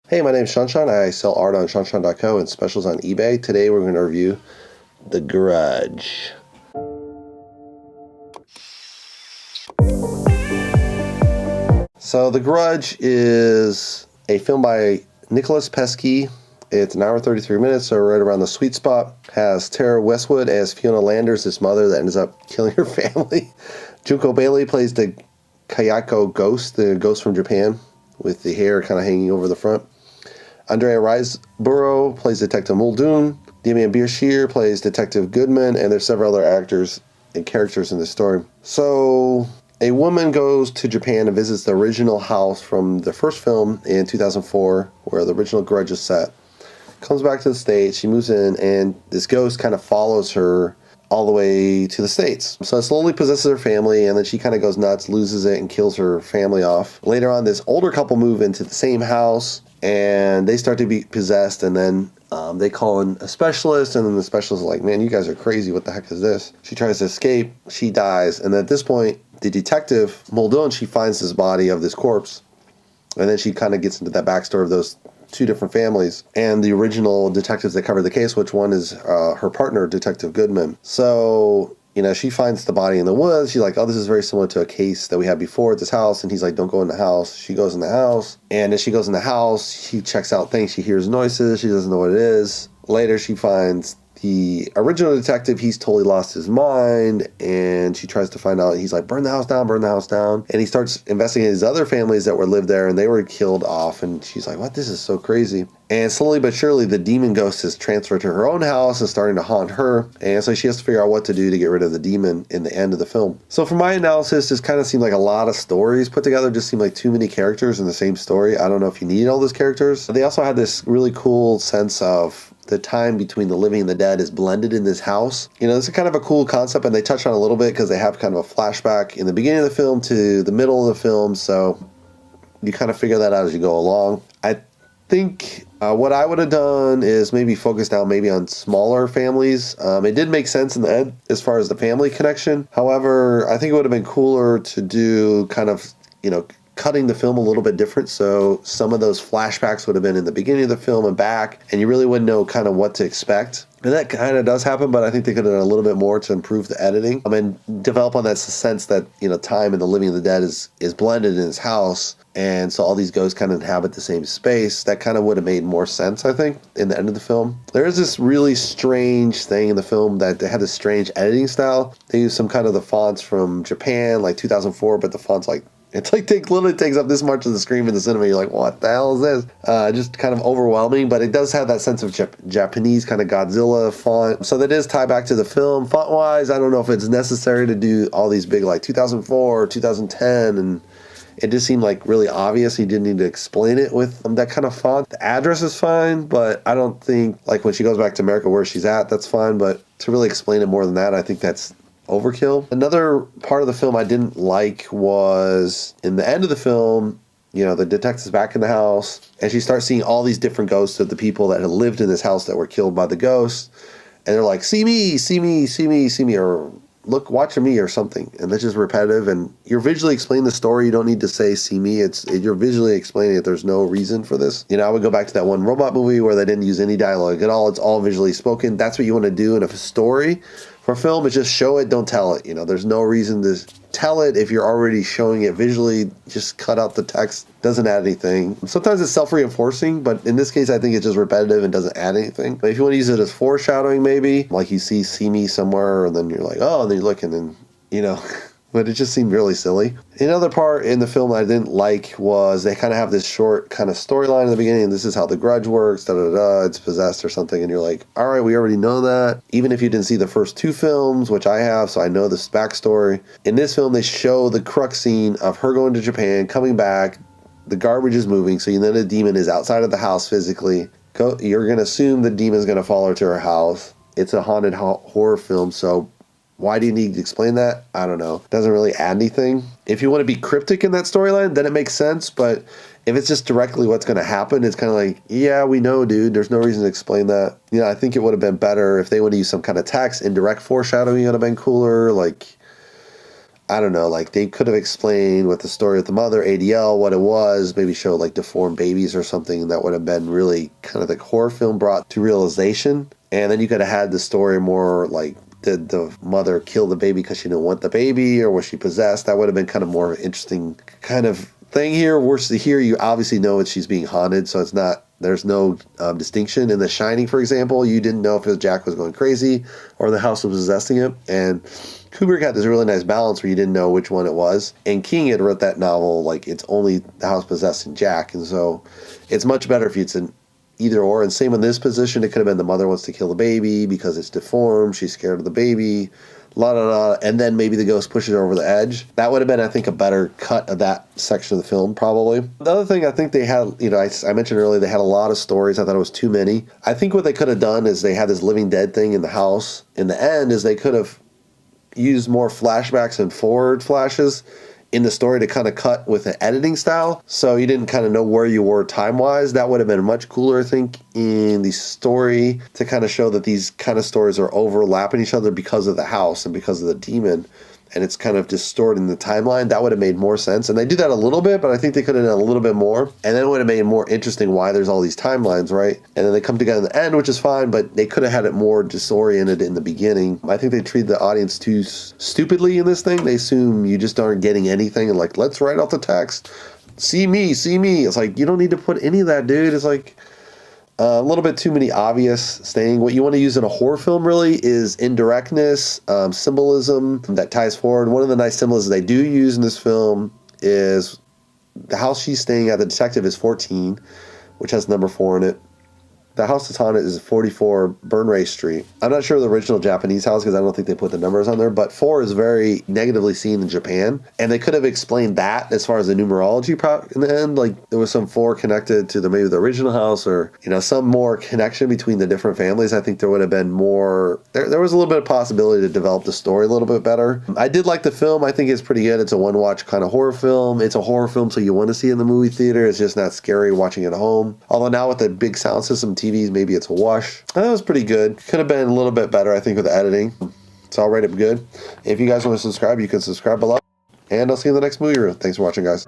Hey, my name is ShawNshawN. I sell art on ShawNshawN.co and specials on eBay. Today we're going to review The Grudge. So The Grudge is a film by Nicholas Pesky. It's an hour and 33 minutes, so right around the sweet spot. Has Tara Westwood as Fiona Landers, this mother that ends up killing her family. Junko Bailey plays the Kayako ghost, the ghost from Japan, with the hair kind of hanging over the front. Andrea Riseborough plays Detective Muldoon. Damian Bichir plays Detective Goodman, and there's several other actors and characters in this story. So, a woman goes to Japan and visits the original house from the first film in 2004, where the original Grudge is set. Comes back to the States, she moves in, and this ghost kind of follows her all the way to the States. So it slowly possesses her family, and then she kind of goes nuts, loses it, and kills her family off. Later on, this older couple move into the same house, and they start to be possessed, and then they call in a specialist, and then the specialist is like, man, you guys are crazy, what the heck is this? She tries to escape, she dies, and at this point, the detective, Muldoon, she finds this body of this corpse, and then she kind of gets into that backstory of those two different families, and the original detectives that covered the case, which one is her partner, Detective Goodman. So, she finds the body in the woods. She's like, oh, this is very similar to a case that we had before at this house. And he's like, don't go in the house. She goes in the house. And as she goes in the house, she checks out things. She hears noises. She doesn't know what it is. Later, she finds the original detective. He's totally lost his mind. And she tries to find out. He's like, burn the house down, burn the house down. And he starts investigating his other families that lived there. And they were killed off. And she's like, what? This is so crazy. And slowly but surely, the demon ghost is transferred to her own house and starting to haunt her. And so she has to figure out what to do to get rid of the demon in the end of the film. So from my analysis, this kind of seemed like a lot of stories put together. Just seemed like too many characters in the same story. I don't know if you need all those characters. They also had this really cool sense of the time between the living and the dead is blended in this house. This is kind of a cool concept, and they touch on it a little bit because they have kind of a flashback in the beginning of the film to the middle of the film. So you kind of figure that out as you go along. I think what I would have done is maybe focus down maybe on smaller families. It did make sense in the end as far as the family connection. However, I think it would have been cooler to do kind of, cutting the film a little bit different. So some of those flashbacks would have been in the beginning of the film and back, and you really wouldn't know kind of what to expect. And that kind of does happen, but I think they could have done a little bit more to improve the editing. And develop on that sense that, time in the living and the dead is blended in his house. And so all these ghosts kind of inhabit the same space. That kind of would have made more sense, I think, in the end of the film. There is this really strange thing in the film that they had this strange editing style. They used some kind of the fonts from Japan, like 2004, but the font's like, literally takes up this much of the screen in the cinema. You're like, what the hell is this? Just kind of overwhelming, but it does have that sense of Japanese kind of Godzilla font. So that is tied back to the film. Font-wise, I don't know if it's necessary to do all these big, like 2004 or 2010, and it just seemed like really obvious. He didn't need to explain it with that kind of font. The address is fine, but I don't think, like when she goes back to America where she's at, that's fine. But to really explain it more than that, I think that's overkill. Another part of the film I didn't like was in the end of the film, the detective's back in the house, and she starts seeing all these different ghosts of the people that had lived in this house that were killed by the ghosts. And they're like, see me, see me, see me, see me, or look, watch me or something. And that's just repetitive. And you're visually explaining the story. You don't need to say, see me. You're visually explaining it. There's no reason for this. I would go back to that one robot movie where they didn't use any dialogue at all. It's all visually spoken. That's what you want to do in a story. For film, it's just show it, don't tell it. There's no reason to tell it if you're already showing it visually. Just cut out the text. Doesn't add anything. Sometimes it's self-reinforcing, but in this case, I think it's just repetitive and doesn't add anything. But if you want to use it as foreshadowing, maybe, like you see me somewhere, and then you're like, oh, and then you look, and then, but it just seemed really silly. Another part in the film that I didn't like was they kind of have this short kind of storyline in the beginning. This is how the Grudge works, it's possessed or something. And you're like, all right, we already know that. Even if you didn't see the first two films, which I have, so I know this backstory. In this film, they show the crux scene of her going to Japan, coming back, the garbage is moving, so you know the demon is outside of the house physically. You're going to assume the demon's going to follow her to her house. It's a haunted horror film, so why do you need to explain that? I don't know. Doesn't really add anything. If you want to be cryptic in that storyline, then it makes sense. But if it's just directly what's going to happen, it's kind of like, yeah, we know, dude. There's no reason to explain that. I think it would have been better if they would have used some kind of text. Indirect foreshadowing would have been cooler. Like, I don't know, like they could have explained with the story of the mother, ADL, what it was, maybe show like deformed babies or something. That would have been really kind of the horror film brought to realization. And then you could have had the story more like, did the mother kill the baby because she didn't want the baby, or was she possessed? That would have been kind of more interesting kind of thing here. Worse, here you obviously know that she's being haunted, so it's not, there's no distinction. In The Shining, for example, you didn't know if Jack was going crazy or the house was possessing him. And Kubrick had this really nice balance where you didn't know which one it was. And King had wrote that novel like it's only the house possessing Jack, and so it's much better if it's an either or. And same in this position, it could have been the mother wants to kill the baby because it's deformed, she's scared of the baby, la la la, and then maybe the ghost pushes her over the edge. That would have been, I think, a better cut of that section of the film, probably. The other thing I think they had, you know, I mentioned earlier, they had a lot of stories. I thought it was too many. I think what they could have done is they had this living dead thing in the house. In the end, is they could have used more flashbacks and forward flashes in the story to kind of cut with an editing style, so you didn't kind of know where you were time-wise. That would have been much cooler, I think, in the story, to kind of show that these kind of stories are overlapping each other because of the house and because of the demon, and it's kind of distorting the timeline. That would have made more sense, and they do that a little bit, but I think they could have done a little bit more, and then it would have made it more interesting why there's all these timelines, right? And then they come together in the end, which is fine, but they could have had it more disoriented in the beginning. I think they treat the audience too stupidly in this thing. They assume you just aren't getting anything, and like, let's write out the text. See me, see me. It's like, you don't need to put any of that, dude. It's like a little bit too many obvious things. What you want to use in a horror film really is indirectness, symbolism that ties forward. One of the nice symbols they do use in this film is the house she's staying at, the detective, is 14, which has number 4 in it. The house that's haunted is 44 Burnray Street. I'm not sure of the original Japanese house because I don't think they put the numbers on there, but 4 is very negatively seen in Japan. And they could have explained that as far as the numerology in the end. Like there was some 4 connected to maybe the original house, or, you know, some more connection between the different families. I think there would have been more, there was a little bit of possibility to develop the story a little bit better. I did like the film. I think it's pretty good. It's a one-watch kind of horror film. It's a horror film, so you want to see it in the movie theater. It's just not scary watching it at home. Although now with the big sound system, TVs, maybe it's a wash. That was pretty good. Could have been a little bit better, I think, with the editing. So I'll rate it good. If you guys want to subscribe, you can subscribe below. And I'll see you in the next movie review. Thanks for watching, guys.